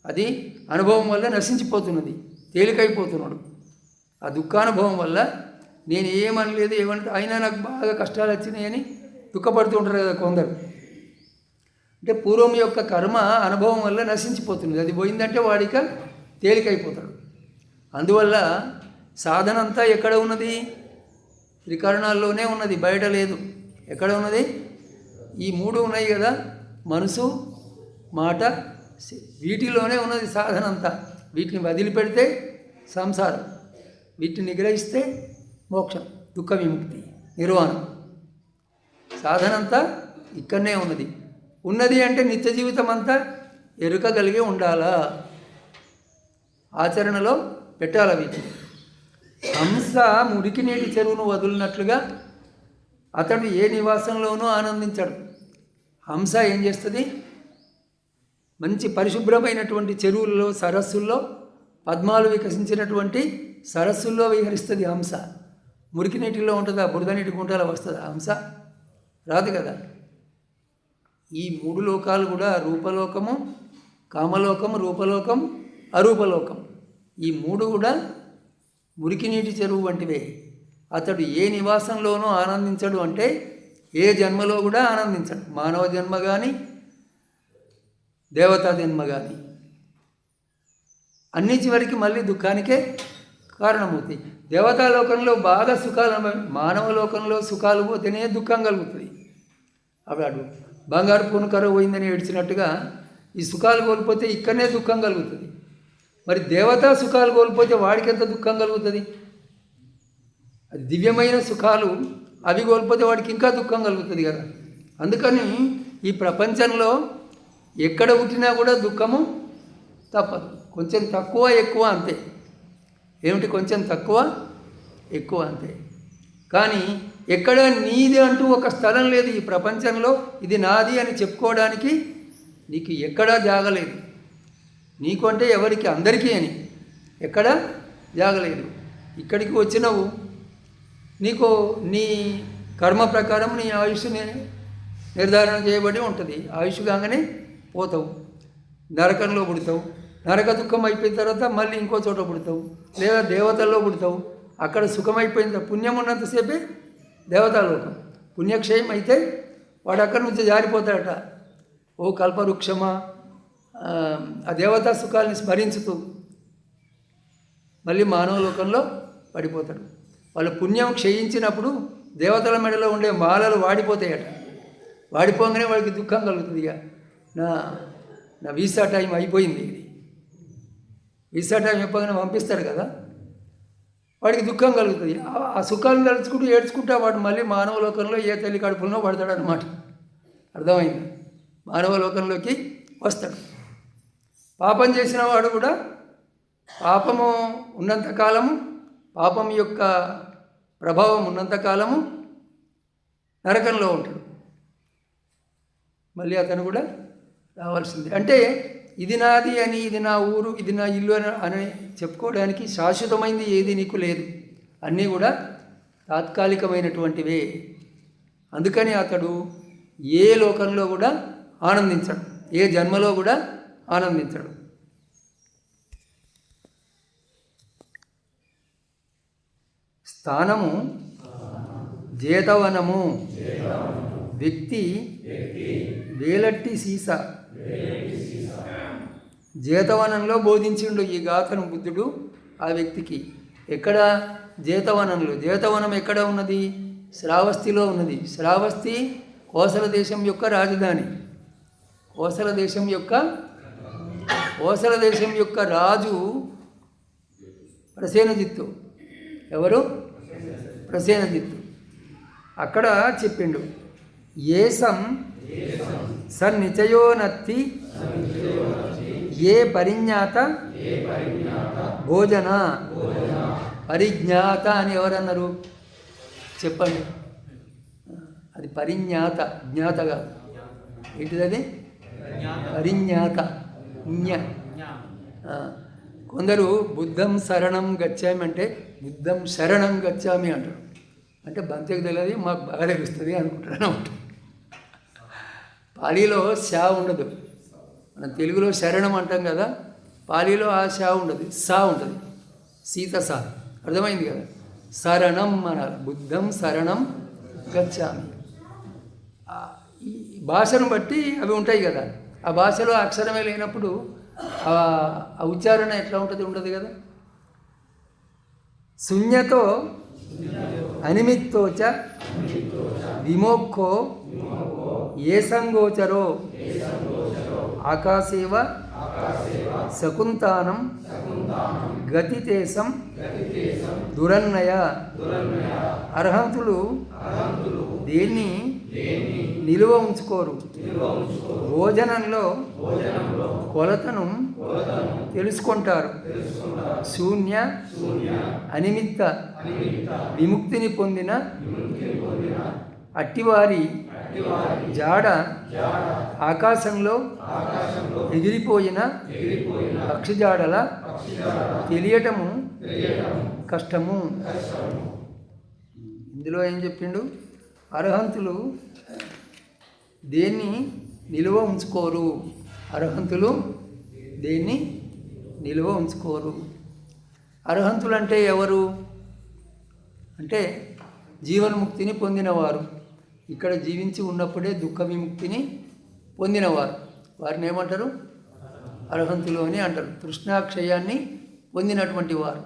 అది అనుభవం వల్ల నశించిపోతున్నది, తేలికైపోతున్నాడు. ఆ దుఃఖానుభవం వల్ల నేను ఏమనలేదు, ఏమంటే అయినా నాకు బాగా కష్టాలు వచ్చినాయని దుఃఖపడుతూ ఉంటారు కదా కొందరు. అంటే పూర్వం యొక్క కర్మ అనుభవం వల్ల నశించిపోతున్నది. అది పోయిందంటే వాడిక తేలికైపోతాడు. అందువల్ల సాధన అంతా ఎక్కడ ఉన్నది? త్రికరణాల్లోనే ఉన్నది, బయట లేదు. ఎక్కడ ఉన్నది? ఈ 3 ఉన్నాయి కదా, మనసు, మాట, వీటిలోనే ఉన్నది సాధన అంతా. వీటిని వదిలిపెడితే సంసారం, వీటిని నిగ్రహిస్తే మోక్షం, దుఃఖ విముక్తి, నిర్వాణం. సాధన అంతా ఇక్కడనే ఉన్నది అంటే నిత్య జీవితం అంతా ఎరుక కలిగి ఉండాలా, ఆచరణలో పెట్టాలి. వీటిని హంస మురికి నీటి చెరువును వదిలినట్లుగా అతడు ఏ నివాసంలోనూ ఆనందించాడు. హంస ఏం చేస్తుంది? మంచి పరిశుభ్రమైనటువంటి చెరువుల్లో, సరస్సుల్లో, పద్మాలు వికసించినటువంటి సరస్సుల్లో విహరిస్తుంది హంస. మురికి నీటిలో ఉంటుందా? బురద నీటి గుంటలో వస్తుందా హంస? రాదు కదా. ఈ 3 లోకాలు కూడా రూపలోకము, కామలోకము, రూపలోకం, అరూపలోకం. ఈ 3 కూడా మురికి నీటి చెరువు వంటివే. అతడు ఏ నివాసంలోనూ ఆనందించడు అంటే ఏ జన్మలో కూడా ఆనందించడు. మానవ జన్మ కానీ, దేవతా జన్మ కానీ, అన్ని చివరికి మళ్ళీ దుఃఖానికే కారణమవుతాయి. దేవతాలోకంలో బాగా సుఖాలు, మానవ లోకంలో సుఖాలు పోతేనే దుఃఖం కలుగుతుంది. అప్పుడు బంగారు పూనకర పోయిందని ఏడ్చినట్టుగా ఈ సుఖాలు కోల్పోతే ఇక్కడనే దుఃఖం కలుగుతుంది. మరి దేవతా సుఖాలు కోల్పోతే వాడికి ఎంత దుఃఖం కలుగుతుంది? అది దివ్యమైన సుఖాలు, అవి కోల్పోతే వాడికి ఇంకా దుఃఖం కలుగుతుంది కదా. అందుకని ఈ ప్రపంచంలో ఎక్కడ పుట్టినా కూడా దుఃఖము తప్పదు. కొంచెం తక్కువ ఎక్కువ అంతే. ఏమిటి? కొంచెం తక్కువ ఎక్కువ అంతే. కానీ ఎక్కడ నీది అంటూ ఒక స్థలం లేదు ఈ ప్రపంచంలో. ఇది నాది అని చెప్పుకోవడానికి నీకు ఎక్కడా జాగలేదు. నీకు అంటే ఎవరికి? అందరికీ అని ఎక్కడ జాగలేదు. ఇక్కడికి వచ్చినవు, నీకు నీ కర్మ ప్రకారం నీ ఆయుష్ నిర్ధారణ చేయబడి ఉంటుంది. ఆయుష్ కాగానే పోతావు, నరకంలో పుడతావు. నరక దుఃఖం అయిపోయిన తర్వాత మళ్ళీ ఇంకో చోట పుడతావు, లేదా దేవతల్లో పుడతావు. అక్కడ సుఖమైపోయిన పుణ్యం ఉన్నంతసేపే దేవతాలోకం. పుణ్యక్షయం అయితే వాడు అక్కడి నుంచి జారిపోతాడట. ఓ కల్పవృక్షమా, ఆ దేవతా సుఖాలని స్మరించుతూ మళ్ళీ మానవ లోకంలో పడిపోతాడు. వాళ్ళ పుణ్యం క్షయించినప్పుడు దేవతల మెడలో ఉండే మాలలు వాడిపోతాయట. వాడిపోగానే వాడికి దుఃఖం కలుగుతుంది. ఇక నా వీసా టైం అయిపోయింది, ఇది వీసా టైం చెప్పగానే పంపిస్తారు కదా, వాడికి దుఃఖం కలుగుతుంది. ఆ సుఖాలను తలుచుకుంటూ ఏడ్చుకుంటా వాడు మళ్ళీ మానవ లోకంలో ఏ తల్లి కడుపులో పడతాడు అన్నమాట. అర్థమైంది? మానవ లోకంలోకి వస్తాడు. పాపం చేసిన వాడు కూడా పాపము ఉన్నంతకాలము పాపం యొక్క ప్రభావం ఉన్నంతకాలము నరకంలో ఉంటాడు. మళ్ళీ అతను కూడా రావాల్సిందే. అంటే ఇది నాది అని, ఇది నా ఊరు, ఇది నా ఇల్లు అని చెప్పుకోవడానికి శాశ్వతమైంది ఏది నీకు లేదు. అన్నీ కూడా తాత్కాలికమైనటువంటివే. అందుకని అతడు ఏ లోకంలో కూడా ఆనందించడు, ఏ జన్మలో కూడా ఆనందించడు. స్థానము జేతవనము, వ్యక్తి వేలట్టి సీస. జేతవనంలో బోధించిండు ఈ గాథను బుద్ధుడు ఆ వ్యక్తికి. ఎక్కడ? జేతవనంలో. జేతవనం ఎక్కడ ఉన్నది? శ్రావస్తిలో ఉన్నది. శ్రావస్తి కోసల దేశం యొక్క రాజధాని. కోసల దేశం యొక్క రాజు ప్రసేనజిత్తు. ఎవరు? ప్రసేనజిత్తు. అక్కడ చెప్పిండు, ఏసం సన్నిచయోనత్తి ఏ పరిజ్ఞాత భోజన. పరిజ్ఞాత అని ఎవరన్నారు చెప్పండి? అది పరిజ్ఞాత, జ్ఞాతగా. ఏంటిది అది? పరిజ్ఞాత. కొందరు బుద్ధం శరణం గచ్చామి అంటే బుద్ధం శరణం గచ్చామి అంటారు. అంటే బంతకు తెలియదు, మాకు బాగా తెలుస్తుంది అనుకుంటారు అన్నమాట. పాలీలో శా ఉండదు. మనం తెలుగులో శరణం అంటాం కదా, పాలీలో ఆ శా ఉండదు, సా ఉంటుంది. సీత సా. అర్థమైంది కదా? శరణం అనాలి. బుద్ధం శరణం గచ్చామి. ఈ భాషను బట్టి అవి ఉంటాయి కదా. ఆ భాషలో అక్షరమే లేనప్పుడు ఆ ఉచ్చారణ ఎట్లా ఉంటుంది? ఉండదు కదా. శూన్యతో అనిమిత్తోచ విమోక్షో ఏ సంగోచరో ఆకాశేవ శకుంతానం గతితేసం దురన్నయ. అర్హంతులు దేన్ని నిలువ ఉంచుకోరు. భోజనంలో కొలతను తెలుసుకుంటారు. శూన్య అనిమిత్త విముక్తిని పొందిన అట్టివారి జాడ ఆకాశంలో ఎగిరిపోయిన పక్షిజాడల తెలియటము కష్టము. ఇందులో ఏం చెప్పిండు? అర్హంతులు దేన్ని నిలువ ఉంచుకోరు. అర్హంతులు దేన్ని నిలువ ఉంచుకోరు. అర్హంతులు అంటే ఎవరు? అంటే జీవన్ముక్తిని పొందినవారు. ఇక్కడ జీవించి ఉన్నప్పుడే దుఃఖ విముక్తిని పొందినవారు. వారిని ఏమంటారు? అర్హంతులు అని అంటారు. తృష్ణాక్షయాన్ని పొందినటువంటి వారు.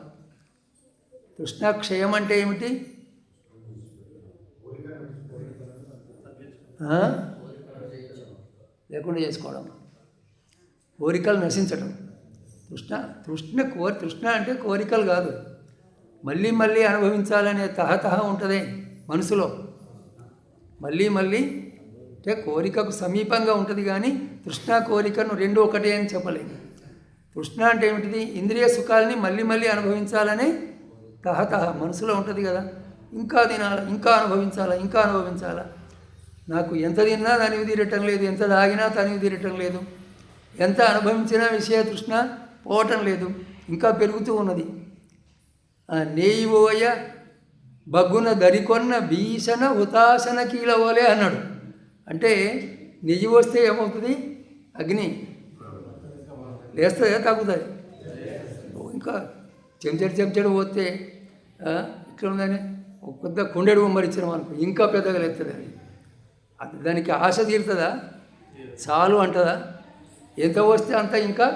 తృష్ణాక్షయం అంటే ఏమిటి? లేకుండా చేసుకోవడం, కోరికలు నశించడం. తృష్ణ అంటే కోరికలు కాదు, మళ్ళీ మళ్ళీ అనుభవించాలనే తహతహ ఉంటుంది మనసులో. మళ్ళీ అంటే కోరికకు సమీపంగా ఉంటుంది కానీ తృష్ణ కోరికను రెండు ఒకటే అని చెప్పలేదు. తృష్ణ అంటే ఏమిటిది? ఇంద్రియ సుఖాలని మళ్ళీ మళ్ళీ అనుభవించాలనే తహతహ మనసులో ఉంటుంది కదా. ఇంకా తినాలా, ఇంకా అనుభవించాలా. నాకు ఎంత తిన్నా తనివి తీరటం లేదు, ఎంత తాగినా తనివి తీరటం లేదు, ఎంత అనుభవించినా విషయ తృష్ణ పోవటం లేదు, ఇంకా పెరుగుతూ ఉన్నది. నేయివోయ బగ్గున దరికొన్న భీషణ హుతాసన కీలవోలే అన్నాడు. అంటే నెయ్యి వస్తే ఏమవుతుంది? అగ్ని లేస్తుంది, తగ్గుతుంది. ఇంకా చెంచడు పోతే ఇట్లా ఉందని ఒక పెద్ద కుండెడు బొమ్మరిచ్చినాం అనుకో, ఇంకా పెద్దగా లేస్తుంది. అది దానికి ఆశ తీరుతుందా? చాలు అంటుందా? ఎంత వస్తే అంత ఇంకా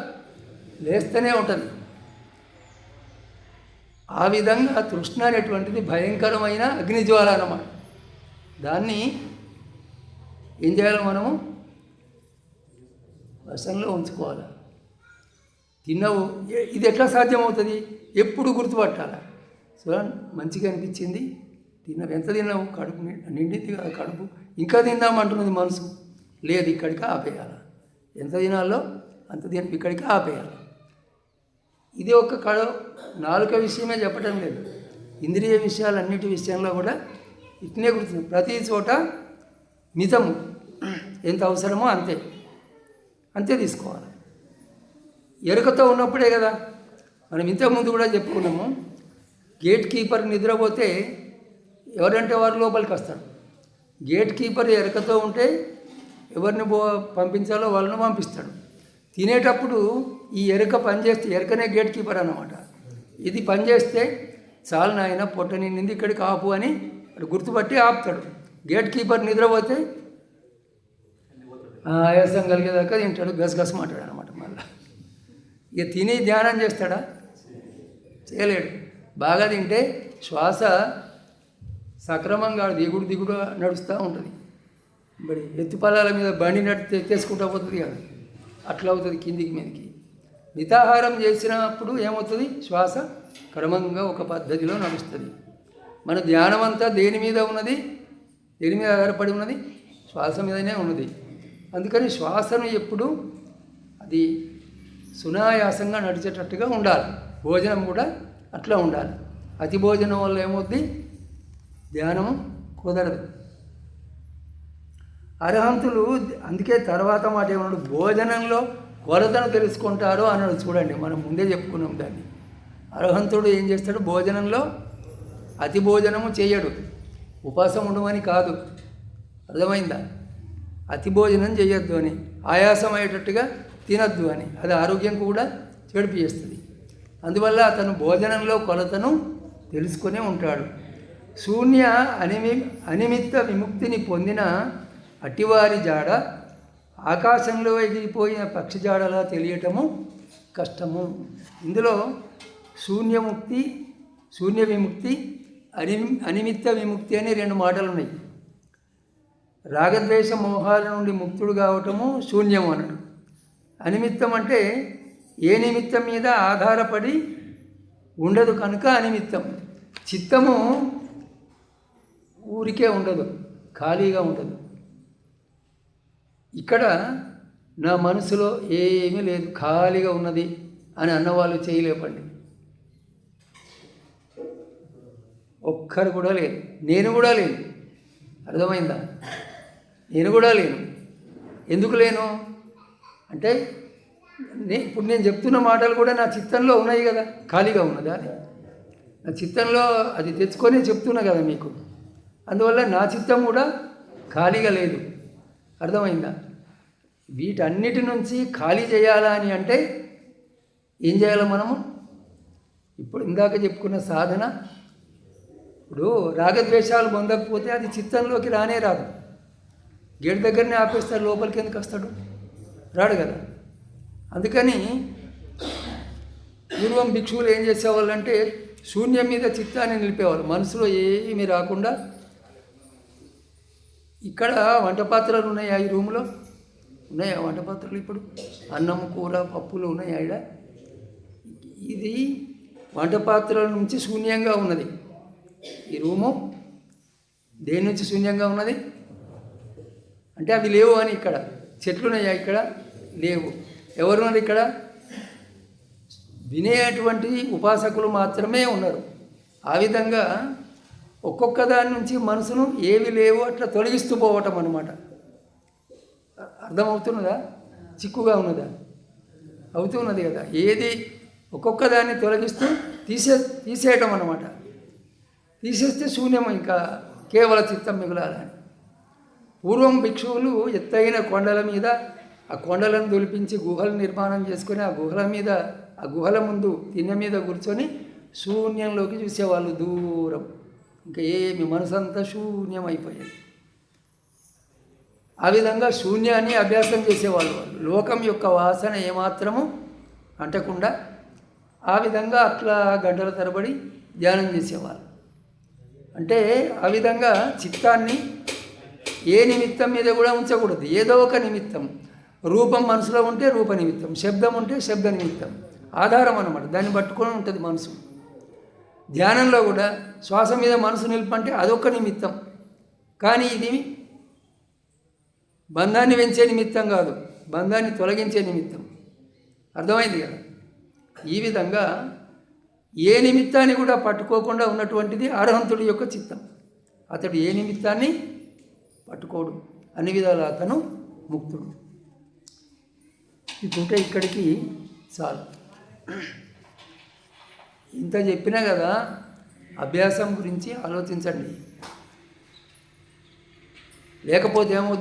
లేస్తూనే ఉంటుంది. ఆ విధంగా తృష్ణ అనేటువంటిది భయంకరమైన అగ్నిజ్వాల అన్నమాట. దాన్ని ఏం చేయాలి? మనము వశంలో ఉంచుకోవాలి. తిన్నావు, ఇది ఎట్లా సాధ్యమవుతుంది? ఎప్పుడు గుర్తుపట్టాలి. చూడండి, మంచిగా అనిపించింది, తిన్నావు. ఎంత తిన్నావు? కడుపు నిండింది కదా కడుపు, ఇంకా తిందామంటున్నది మనసు. లేదు, ఇక్కడికి ఆపేయాలి. ఎంత తినాలో అంత తిని ఇక్కడికి ఆపేయాలి. ఇది ఒక నాలుక విషయమే చెప్పటం లేదు. ఇంద్రియ విషయాలన్నిటి విషయంలో కూడా ఇట్నే గుర్తుంది. ప్రతి చోట మితము, ఎంత అవసరమో అంతే అంతే తీసుకోవాలి. ఎరుకతో ఉన్నప్పుడే కదా, మనం ఇంతకుముందు కూడా చెప్పుకున్నాము, గేట్ కీపర్ నిద్రపోతే ఎవరంటే వారు లోపలికి వస్తారు. గేట్ కీపర్ ఎరకతో ఉంటే ఎవరిని పంపించాలో వాళ్ళని పంపిస్తాడు. తినేటప్పుడు ఈ ఎరక పనిచేస్తే, ఎరకనే గేట్ కీపర్ అన్నమాట, ఇది పనిచేస్తే చాలు నాయన పొట్ట నిండింది ఇక్కడికి ఆపు అని గుర్తుపట్టి ఆపుతాడు. గేట్ కీపర్ నిద్రపోతే ఆయాసం కలిగేదాకా తింటాడు, గసగస మాట్లాడు అనమాట. మళ్ళీ ఇక తిని ధ్యానం చేస్తాడా? చేయలేడు. బాగా తింటే శ్వాస సక్రమంగా దిగుడు నడుస్తూ ఉంటుంది. మరి ఎత్తుపల్లాల మీద బండి నడితే ఎత్తేసుకుంటూ పోతుంది కదా, అట్లా అవుతుంది కిందికి మీదకి. మితాహారం చేసినప్పుడు ఏమవుతుంది? శ్వాస క్రమంగా ఒక పద్ధతిలో నడుస్తుంది. మన ధ్యానం అంతా దేని మీద ఉన్నది? దేని మీద ఆధారపడి ఉన్నది? శ్వాస మీదనే ఉన్నది. అందుకని శ్వాసను ఎప్పుడు అది సునాయాసంగా నడిచేటట్టుగా ఉండాలి. భోజనం కూడా అట్లా ఉండాలి. అతి భోజనం వల్ల ఏమవుద్ది? ధ్యానము కుదరదు. అర్హంతులు అందుకే తర్వాత మాట ఏమన్నాడు? భోజనంలో కొలతను తెలుసుకుంటారు అన్నాడు. చూడండి, మనం ముందే చెప్పుకున్నాం దాన్ని. అర్హంతుడు ఏం చేస్తాడు? భోజనంలో అతి భోజనము చేయడు. ఉపవాసం ఉండమని కాదు, అర్థమైందా? అతి భోజనం చేయొద్దు అని, ఆయాసం అయ్యేటట్టుగా తినద్దు అని, అది ఆరోగ్యం కూడా చెడిపి చేస్తుంది. అందువల్ల అతను భోజనంలో కొలతను తెలుసుకునే ఉంటాడు. శూన్య అనిమిత్త విముక్తిని పొందిన అట్టివారి జాడ ఆకాశంలో ఎగిరిపోయిన పక్షి జాడలా తెలియటము కష్టము. ఇందులో శూన్యముక్తి, శూన్య విముక్తి, అనిమిత్త విముక్తి అనే రెండు మాటలు ఉన్నాయి. రాగద్వేష మోహాల నుండి ముక్తుడు కావటము శూన్యం అనడు. అనిమిత్తం అంటే ఏ నిమిత్తం మీద ఆధారపడి ఉండదు కనుక అనిమిత్తం. చిత్తము ఊరికే ఉండదు, ఖాళీగా ఉండదు. ఇక్కడ నా మనసులో ఏమీ లేదు, ఖాళీగా ఉన్నది అని అన్నవాళ్ళు చేయలేపండి. ఒక్కరు కూడా లేరు, నేను కూడా లేను. అర్థమైందా? నేను కూడా లేను. ఎందుకు లేను అంటే ఇప్పుడు నేను చెప్తున్న మాటలు కూడా నా చిత్తంలో ఉన్నాయి కదా, ఖాళీగా ఉన్నదా? నా చిత్తంలో అది తెచ్చుకొని చెప్తున్నా కదా మీకు. అందువల్ల నా చిత్తం కూడా ఖాళీగా లేదు. అర్థమైందా? వీటన్నిటి నుంచి ఖాళీ చేయాలా అని అంటే ఏం చేయాలి మనము? ఇప్పుడు ఇందాక చెప్పుకున్న సాధన. ఇప్పుడు రాగద్వేషాలు పొందకపోతే అది చిత్తంలోకి రానే రాదు. గేట్ దగ్గరనే ఆపేస్తాడు, లోపలికి ఎందుకు వస్తాడు? రాడు కదా. అందుకని పూర్వం భిక్షువులు ఏం చేసేవాళ్ళు అంటే శూన్యం మీద చిత్తాన్ని నిలిపేవాళ్ళు, మనసులో ఏమీ రాకుండా. ఇక్కడ వంట పాత్రలు ఉన్నాయా? ఈ రూమ్లో ఉన్నాయా వంట పాత్రలు? ఇప్పుడు అన్నం, కూర, పప్పులు ఉన్నాయా? ఇక్కడ ఇది వంట పాత్రల నుంచి శూన్యంగా ఉన్నది. ఈ రూము దేని నుంచి శూన్యంగా ఉన్నది అంటే అవి లేవు అని. ఇక్కడ చెట్లు ఉన్నాయా? ఇక్కడ లేవు. ఎవరున్నారు ఇక్కడ? వినేటువంటి ఉపాసకులు మాత్రమే ఉన్నారు. ఆ విధంగా ఒక్కొక్క దాని నుంచి మనసును ఏవి లేవు అట్లా తొలగిస్తూ పోవటం అన్నమాట. అర్థమవుతున్నదా? చిక్కుగా అవుతున్నది కదా. ఏది ఒక్కొక్క దాన్ని తొలగిస్తూ తీసేయటం అన్నమాట. తీసేస్తే శూన్యం, ఇంకా కేవల చిత్తం మిగులాలని. పూర్వం భిక్షువులు ఎత్తైన కొండల మీద ఆ కొండలను దులిపించి గుహలు నిర్మాణం చేసుకొని ఆ గుహల ముందు తిన్నె మీద కూర్చొని శూన్యంలోకి చూసేవాళ్ళు దూరం. ఇంకా ఏమి మనసంతా శూన్యం అయిపోయేది. ఆ విధంగా శూన్యాన్ని అభ్యాసం చేసేవాళ్ళు. లోకం యొక్క వాసన ఏమాత్రము అంటకుండా ఆ విధంగా అట్లా గంటల తరబడి ధ్యానం చేసేవాళ్ళు. అంటే ఆ విధంగా చిత్తాన్ని ఏ నిమిత్తం మీద కూడా ఉంచకూడదు, ఏదో ఒక నిమిత్తం. రూపం మనసులో ఉంటే రూప నిమిత్తం, శబ్దం ఉంటే శబ్ద నిమిత్తం, ఆధారం అన్నమాట. దాన్ని పట్టుకొని ఉంటుంది మనసు. ధ్యానంలో కూడా శ్వాస మీద మనసు నిలుపంటే అదొక నిమిత్తం. కానీ ఇది బంధాన్ని పెంచే నిమిత్తం కాదు, బంధాన్ని తొలగించే నిమిత్తం. అర్థమైంది కదా? ఈ విధంగా ఏ నిమిత్తాన్ని కూడా పట్టుకోకుండా ఉన్నటువంటిది అర్హంతుడి యొక్క చిత్తం. అతడు ఏ నిమిత్తాన్ని పట్టుకోడు, అన్ని విధాలు అతను ముక్తుడు. ఇప్పుడే ఇక్కడికి చాలు. ఇంత చెప్పినా కదా, అభ్యాసం గురించి ఆలోచించండి. లేకపోతే ఏమవుద్ది?